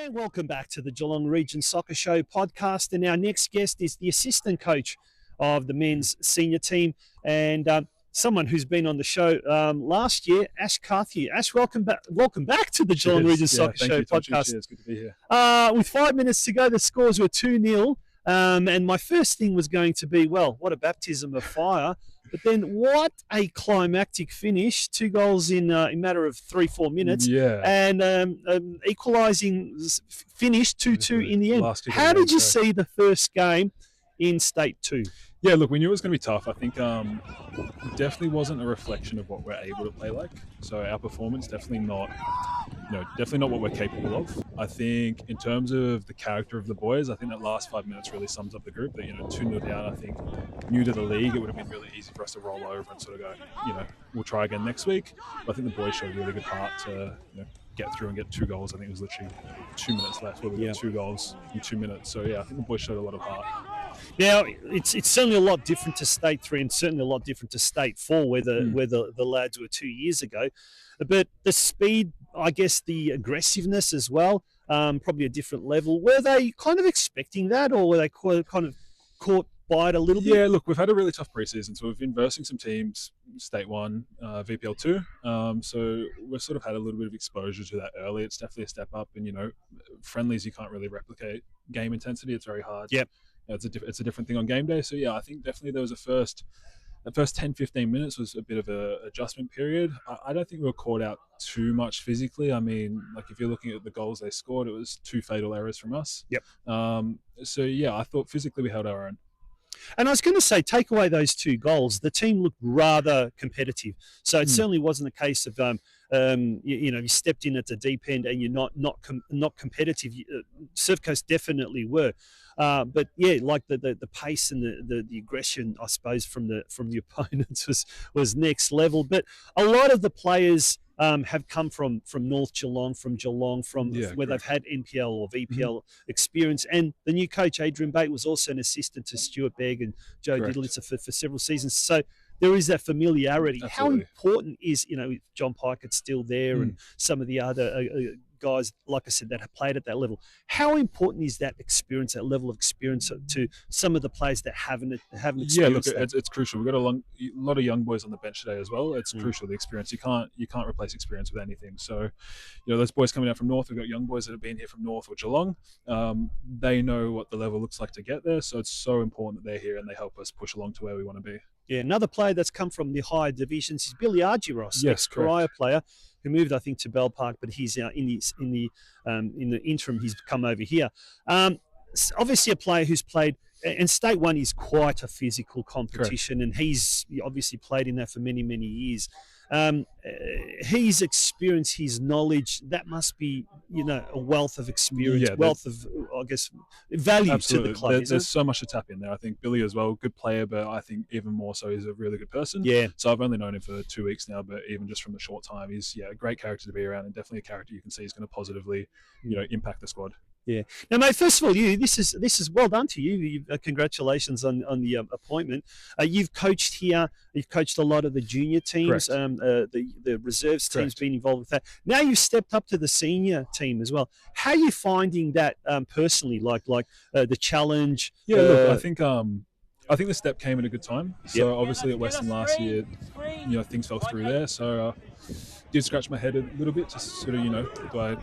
And welcome back to the Geelong Region Soccer Show podcast. And our next guest is the assistant coach of the men's senior team and someone who's been on the show last year, Ash CARTHEW. Ash, welcome back. Welcome back to the Geelong Region Soccer Show podcast. Cheers, good to be here. With 5 minutes to go, the scores were 2-0. And my first thing was going to be, well, what a baptism of fire. But then what a climactic finish. 2 goals in a matter of 3-4 minutes. Yeah. And equalising finish 2-2 in the end. How did you see the first game in State 2? Yeah, look, we knew it was going to be tough. I think it definitely wasn't a reflection of what we're able to play like. So our performance definitely not what we're capable of. I think in terms of the character of the boys, I think that last 5 minutes really sums up the group. That 2-0 down, I think, new to the league, it would have been really easy for us to roll over and sort of go, we'll try again next week. But I think the boys showed a really good heart to get through and get 2 goals. I think it was literally 2 minutes left where we got 2 goals in 2 minutes. So yeah, I think the boys showed a lot of heart. Now, it's certainly a lot different to State 3 and certainly a lot different to State 4 where the lads were 2 years ago. But the speed, I guess the aggressiveness as well, probably a different level. Were they kind of expecting that, or were they kind of caught by it a little bit? Yeah, look, we've had a really tough preseason. So we've been versing some teams, State 1, VPL 2. So we've sort of had a little bit of exposure to that early. It's definitely a step up. And, friendlies, you can't really replicate game intensity. It's very hard. Yep. It's a different thing on game day. So, yeah, I think definitely there was the first 10-15 minutes was a bit of an adjustment period. I don't think we were caught out too much physically. I mean, like if you're looking at the goals they scored, it was 2 fatal errors from us. Yep. So, yeah, I thought physically we held our own. And I was going to say, take away those 2 goals, the team looked rather competitive. So it certainly wasn't a case of, you stepped in at the deep end and you're not competitive. Surf Coast definitely were. But yeah, like the pace and the aggression, I suppose, from the opponents was next level. But a lot of the players have come from North Geelong, from where they've had NPL or VPL experience. And the new coach, Adrian Bate, was also an assistant to Stuart Begg and Joe Diddlitzer for several seasons. So there is that familiarity. Absolutely. How important is, John Pikett's still there and some of the other guys, like I said, that have played at that level. How important is that experience, that level of experience to some of the players that haven't experienced Yeah, look, that? it's crucial. We've got a lot of young boys on the bench today as well. It's crucial, the experience. You can't replace experience with anything. So, those boys coming out from North, we've got young boys that have been here from North or Geelong. They know what the level looks like to get there. So it's so important that they're here and they help us push along to where we want to be. Yeah, another player that's come from the higher divisions is Billy Argyros, ex-Corio player, who moved, I think, to Bell Park, but he's in the interim. He's come over here. Obviously, a player who's played, and State 1 is quite a physical competition, and he's obviously played in that for many, many years. His experience, his knowledge, that must be, a wealth of experience, wealth of, I guess, value to the club. There's so much to tap in there. I think Billy as well, good player, but I think even more so, he's a really good person. Yeah. So I've only known him for 2 weeks now, but even just from the short time, he's a great character to be around, and definitely a character you can see is going to positively, impact the squad. Yeah. Now, mate, first of all, this is well done to you. Congratulations on the appointment. You've coached here. You've coached a lot of the junior teams. The reserves team's been involved with that. Now you've stepped up to the senior team as well. How are you finding that personally? Like the challenge? Yeah, look, I think the step came at a good time. So obviously at Western last year, things fell through there. So did scratch my head a little bit, just sort of, do I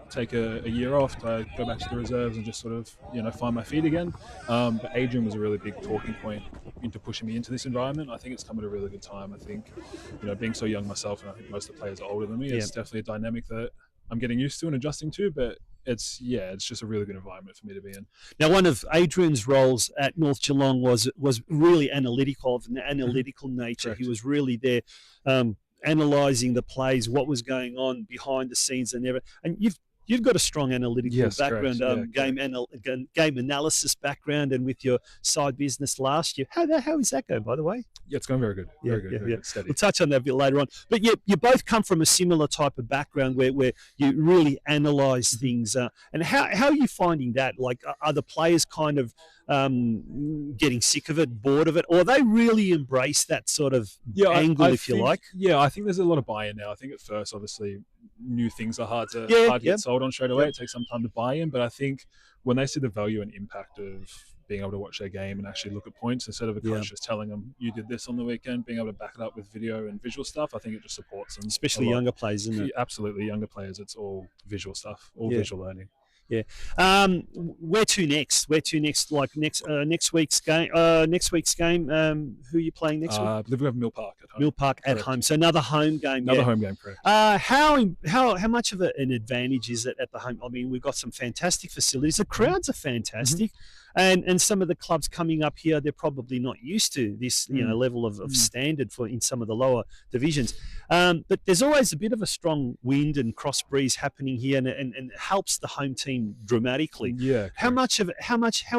take a year off, to go back to the reserves and just sort of, find my feet again. But Adrian was a really big talking point into pushing me into this environment. I think it's come at a really good time. I think, being so young myself, and I think most of the players are older than me, it's definitely a dynamic that I'm getting used to and adjusting to, but it's just a really good environment for me to be in. Now, one of Adrian's roles at North Geelong was really analytical, of an analytical nature. Correct. He was really there analysing the plays, what was going on behind the scenes and everything. And you've got a strong analytical background, game analysis background, and with your side business last year. How is that going, by the way? Yeah, it's going very good. Very good, steady. We'll touch on that a bit later on. But you both come from a similar type of background where you really analyse things. And how are you finding that? Like, are the players kind of getting sick of it, bored of it, or they really embrace that sort of angle, if you like? Yeah, I think there's a lot of buy-in now. I think at first, obviously, new things are hard to Yeah. get sold on straight away. Yep. It takes some time to buy in, but I think when they see the value and impact of being able to watch their game and actually look at points instead of a coach just telling them you did this on the weekend, being able to back it up with video and visual stuff, I think it just supports them. Especially younger players, isn't it? Absolutely, younger players. It's all visual stuff, all visual learning. Yeah. Where to next? Like next week's game. Who are you playing next week? I believe we have Mill Park at home. Mill Park at home. So another home game. Another home game, correct. How much of an advantage is it at the home? I mean, we've got some fantastic facilities. The crowds are fantastic. And some of the clubs coming up here, they're probably not used to this, level of standard in some of the lower divisions. But there's always a bit of a strong wind and cross breeze happening here, and it helps the home team dramatically. Yeah. How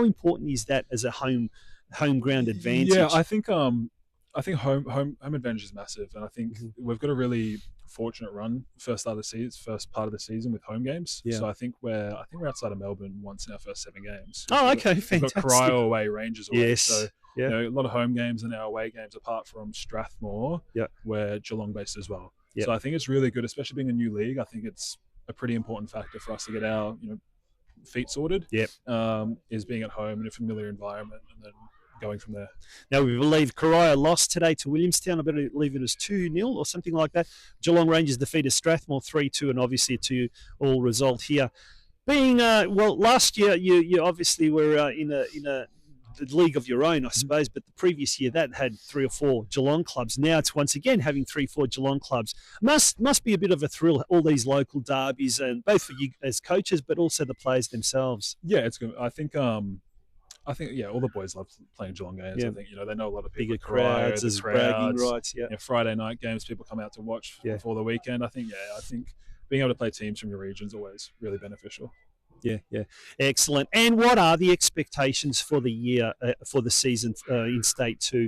important is that as a home ground advantage? Yeah, I think home advantage is massive, and I think we've got a really fortunate run first part of the season with home games. Yeah. So I think we're outside of Melbourne once in our first 7 games. Oh, okay, fantastic. We've got Corio away, Rangers away. Yes. So a lot of home games and our away games apart from Strathmore, where Geelong based as well. So I think it's really good, especially being a new league. I think it's a pretty important factor for us to get our feet sorted. Is being at home in a familiar environment and then going from there. Now, we believe Corio lost today to Williamstown. I believe it was 2-0 or something like that. Geelong Rangers defeated Strathmore 3-2, and obviously a 2-2 result here. Being last year you obviously were in the league of your own, I suppose, but the previous year that had 3 or 4 Geelong clubs. Now it's once again having 3-4 Geelong clubs. Must be a bit of a thrill, all these local derbies, and both for you as coaches, but also the players themselves. Yeah, it's good. I think all the boys love playing Geelong games. I think they know a lot of people. Bigger crowds, as bragging rights. Friday night games, people come out to watch before the weekend. I think being able to play teams from your region is always really beneficial. Yeah, excellent. And what are the expectations for the year, for the season in State 2?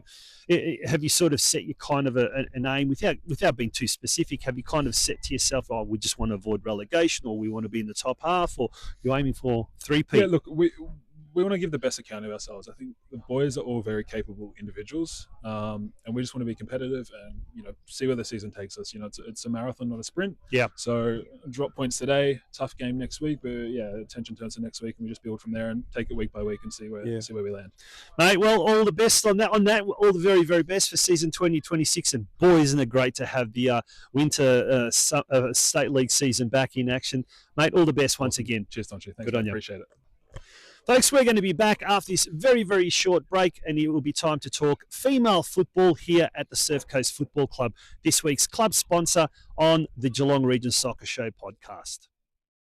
Have you sort of set your kind of an aim without being too specific? Have you kind of set to yourself, we just want to avoid relegation, or we want to be in the top half, or you're aiming for 3-peat? Yeah, look, we want to give the best account of ourselves. I think the boys are all very capable individuals, and we just want to be competitive and see where the season takes us. It's a marathon, not a sprint. Yeah. So drop points today, tough game next week, but attention turns to next week, and we just build from there and take it week by week and see where we land. Mate, well, all the best on that. All the very, very best for season 2026. And boy, isn't it great to have the winter State League season back in action, mate. All the best once again. Cheers, Tonchi. Thanks. Good on you. Appreciate it. Folks, we're going to be back after this very, very short break, and it will be time to talk female football here at the Surf Coast Football Club, this week's club sponsor on the Geelong Region Soccer Show podcast.